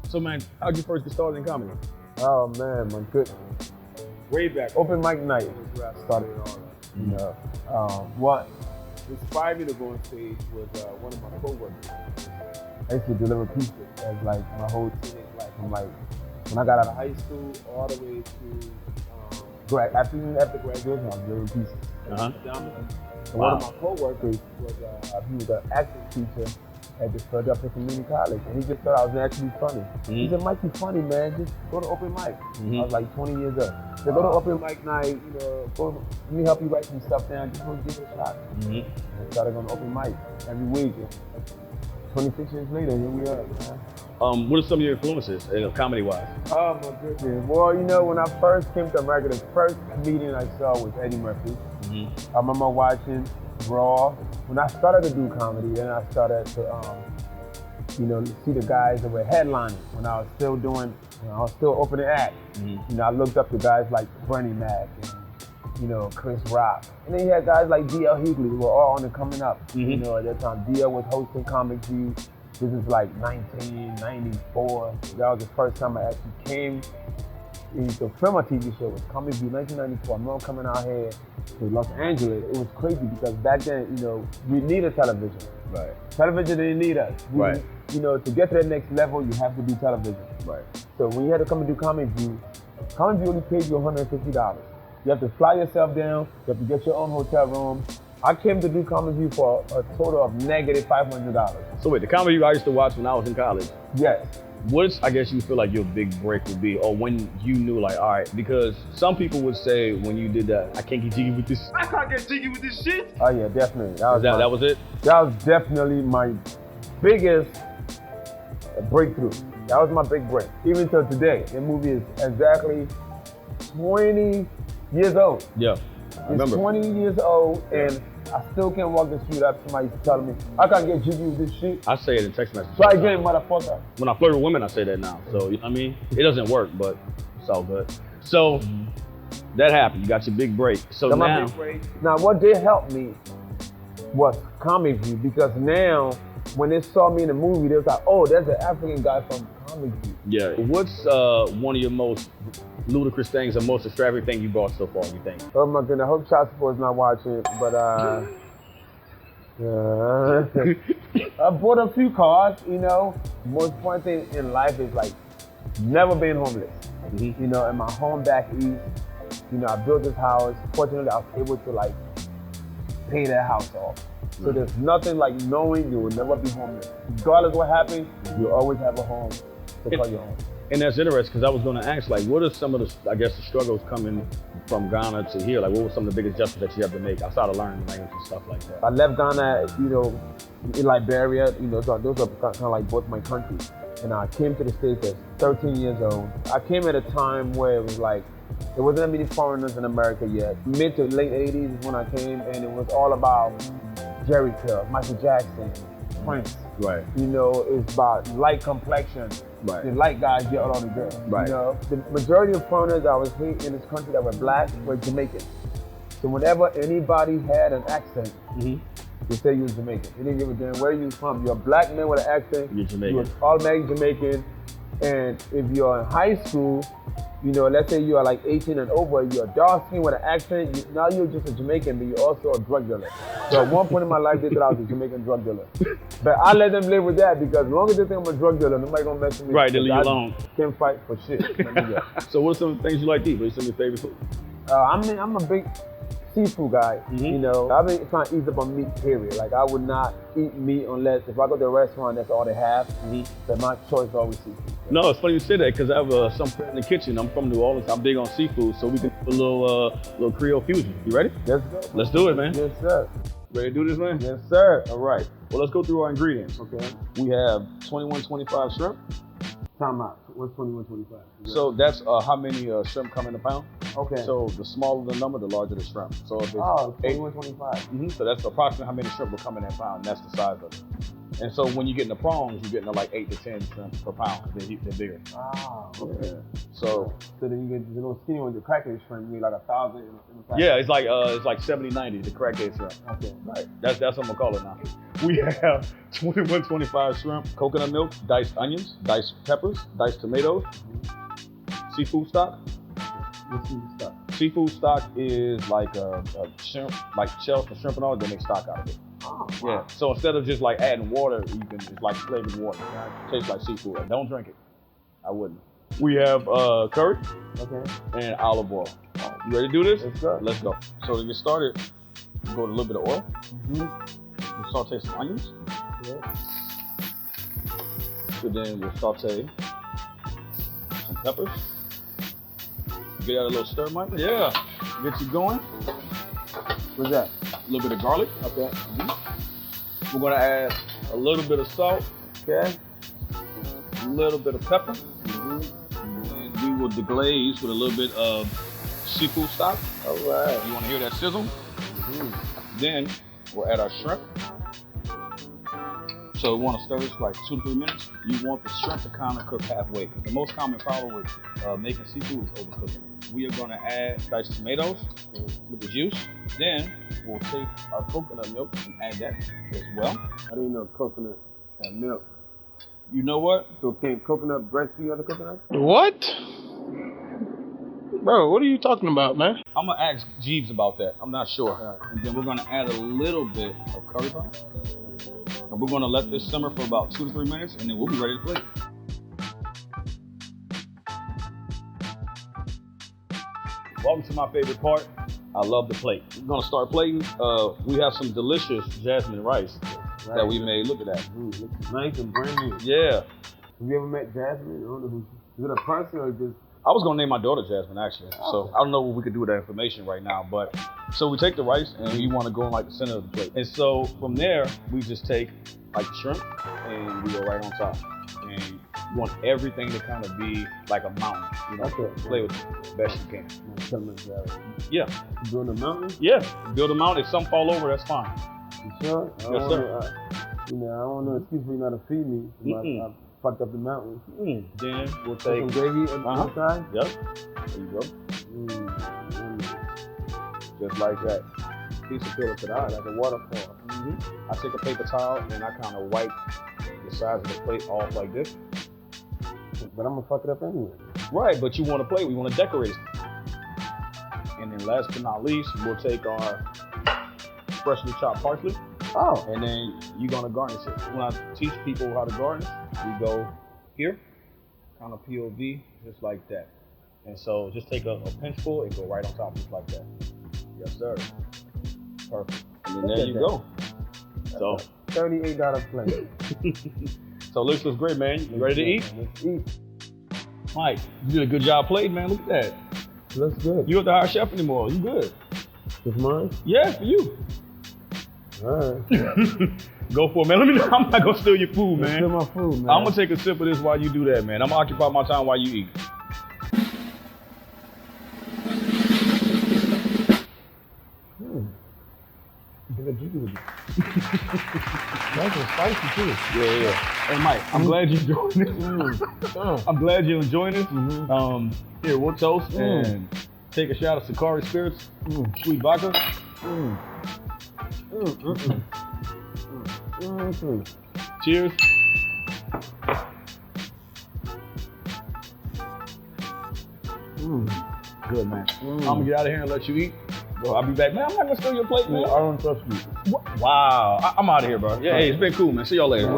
So man, how'd you first get started in comedy? Oh man, my good. Way back. Open mic night was where I started all that. You know, what inspired me to go on stage was one of my coworkers. I used to deliver pizza as like my whole teenage life. From like when I got out of high school all the way to after graduation, I was delivering pizza. And one of my coworkers was he was an acting teacher at this Philadelphia Community College, and he just thought I was naturally funny. He said, "Mike, you funny, man. Just go to open mic." I was like 20 years old. So go to open mic night. You know, let me help you write some stuff down. Just go give it a shot. And I started going to open mic every week. 26 years later, here we are. Man. What are some of your influences, comedy-wise? Oh my goodness. Well, you know, when I first came to America, the first comedian I saw was Eddie Murphy. I remember watching Raw. When I started to do comedy, then I started to, you know, see the guys that were headlining when I was still doing, I was still opening act. You know, I looked up to guys like Bernie Mac and, you know, Chris Rock. And then you had guys like D.L. Hughley who were all on the coming up. You know, at that time, D.L. was hosting Comic View. This is like 1994. That was the first time I actually came to film a TV show. It was Comic View, 1994. I remember coming out here to Los Angeles. It was crazy because back then, you know, we needed television. Right. Television didn't need us. Right. You know, to get to the next level, you have to do television. Right. So when you had to come and do Comic View only paid you $150. You have to fly yourself down. You have to get your own hotel room. I came to do Comic View for a total of negative $500. So wait, the comedy I used to watch when I was in college. Yes. What's, I guess you feel like your big break would be, or when you knew like, all right, because some people would say when you did that, I can't get jiggy with this. I can't get jiggy with this shit. Oh yeah, definitely. That was it? That was definitely my biggest breakthrough. That was my big break. Even till today, the movie is exactly 20 years old. Yeah, I remember. It's 20 years old, and I still can't walk the street up. Somebody's telling me, I can't get jiggy with this shit. I say it in text messages. Try again, motherfucker. When I flirt with women, I say that now. So, I mean, it doesn't work, but it's all good. So, that happened. You got your big break. So That's now, my big break. Now, what did help me was Comic View, because now, when they saw me in the movie, they was like, oh, there's an African guy from Comic View. Yeah. What's one of your most ludicrous things or most extravagant thing you bought so far, you think? Oh my goodness, I hope child support is not watching, but I bought a few cars, you know. The most important thing in life is like never being homeless. You know, in my home back east, you know, I built this house. Fortunately, I was able to like pay that house off. So there's nothing like knowing you will never be homeless. Regardless of what happens, you'll always have a home to call your home. And that's interesting because I was going to ask, like, what are some of the, I guess, the struggles coming from Ghana to here? Like, what were some of the biggest adjustments that you have to make outside of learning the language and stuff like that? I left Ghana, you know, in Liberia, you know, so those are kind of like both my countries. And I came to the States at 13 years old. I came at a time where it was like, there wasn't that many foreigners in America yet. Mid to late 80s is when I came, and it was all about Jerry Curl, Michael Jackson, Prince. Right. You know, it's about light complexion. Right. The light guys get all the girls. Right. You know, the majority of foreigners I was here in this country that were black were Jamaican. So whenever anybody had an accent, they say you was Jamaican. They didn't give a damn where you from. You're a black man with an accent. You're Jamaican. You're automatic Jamaican. And if you're in high school, you know, let's say you are like 18 and over, you're dark skin with an accent, now you're just a Jamaican, but you're also a drug dealer. So at one point in my life, they thought I was a Jamaican drug dealer. But I let them live with that because as long as they think I'm a drug dealer, nobody gonna mess with me. Right, they leave you alone. Can't fight for shit. So what are some things you like to eat? What are some of your favorite food? I'm a big seafood guy, you know. I've been trying to ease up on meat, period. Like I would not eat meat unless, if I go to a restaurant, that's all they have. But my choice is always seafood. No, it's funny you say that because I have some friend in the kitchen. I'm from New Orleans. I'm big on seafood, so we can do a little Creole fusion. You ready? Let's go. Let's do it, man. Yes, sir. Ready to do this, man? Yes, sir. All right. Well, let's go through our ingredients. Okay. We have 2125 shrimp. Time out. What's 2125? So that's how many shrimp come in a pound. Okay. So the smaller the number, the larger the shrimp. So if it's 2125. So that's approximately how many shrimp will come in that pound. And that's the size of it. And so when you get in the prawns, you're getting like 8 to 10 shrimp per pound because they're bigger. Ah, okay. Yeah. So then you get the little skinny ones, the crackhead shrimp, you get like 1,000 in the pack. yeah, it's like 70, 90, the crackhead shrimp. Okay. Right. That's what I'm gonna call it now. We have 21, 25 shrimp, coconut milk, diced onions, diced peppers, diced tomatoes, seafood stock. What's seafood stock? Seafood stock is like a shrimp, like shells for shrimp and all, they make stock out of it. Oh, Yeah. So instead of just like adding water, you can it's like flavored water. It tastes like seafood. And don't drink it. I wouldn't. We have curry and olive oil. You ready to do this? Let's go. Let's go. So to get started, we'll go to a little bit of oil. We'll saute some onions. Yeah. So then we'll saute some peppers. Get out a little stir, Mike. Yeah. Get you going. What's that? A little bit of garlic. Okay. We're gonna add a little bit of salt. Okay. A little bit of pepper. And we will deglaze with a little bit of seafood stock. All right. You wanna hear that sizzle? Then we'll add our shrimp. So we want to stir this for like 2 to 3 minutes. You want the shrimp to kind of cook halfway because the most common problem with making seafood is overcooking. We are going to add diced tomatoes with the juice. Then we'll take our coconut milk and add that as well. I didn't know coconut and milk. You know what? So can coconut breastfeed other coconuts? What? Bro, what are you talking about, man? I'm going to ask Jeeves about that. I'm not sure. And then we're going to add a little bit of curry powder. And we're going to let this simmer for about 2 to 3 minutes, and then we'll be ready to plate. Welcome to my favorite part. I love the plate. We're going to start plating. We have some delicious jasmine rice that we made. Look at that. Looks nice and brand new. Yeah. Have you ever met Jasmine? I don't know who. Is it a person or just? I was going to name my daughter Jasmine, actually. So I don't know what we could do with that information right now. But so we take the rice, and we want to go in like the center of the plate. And so from there, we just take like shrimp, and we go right on top. And you want everything to kind of be like a mountain. You know, play with it as best you can. Yeah. You doing a mountain? Yeah. Build a mountain. If some fall over, that's fine. You sure? Yes, sir. I don't want no excuse for you not to feed me. I fucked up the mountain. Then we'll take some gravy on the side. Yep. There you go. Just like that. Piece of pillow to the eye, like a waterfall. I take a paper towel and I kind of wipe the sides of the plate off like this. But I'm gonna fuck it up anyway. Right, but you want to play, we want to decorate it. And then last but not least, we'll take our freshly chopped parsley. Oh. And then you're gonna garnish it. When I teach people how to garnish, we go here, kind of POV, just like that. And so just take a pinchful and go right on top, just like that. Yes, sir. Perfect. And then there you go. So $38 plate. So this looks great, man. You ready to eat? Let's eat. Mike, you did a good job plating, man. Look at that. Looks good. You don't have to hire a chef anymore. You good. It's mine? Yeah, for you. All right. Go for it, man. Let me know. I'm not gonna steal your food, man. Steal my food, man. I'm gonna take a sip of this while you do that, man. I'm gonna occupy my time while you eat. Get a jiggy with it. Nice and spicy too. Yeah. Hey, Mike, I'm glad you're enjoying this. I'm glad you're enjoying this. Here, we'll toast and take a shot of Sakari Spirits, sweet vodka. Cheers. Good, man. I'm gonna get out of here and let you eat. I'll be back. Man, I'm not gonna steal your plate, man. I don't trust you. Wow. I'm out of here, bro. Yeah, hey, it's been cool, man. See y'all later.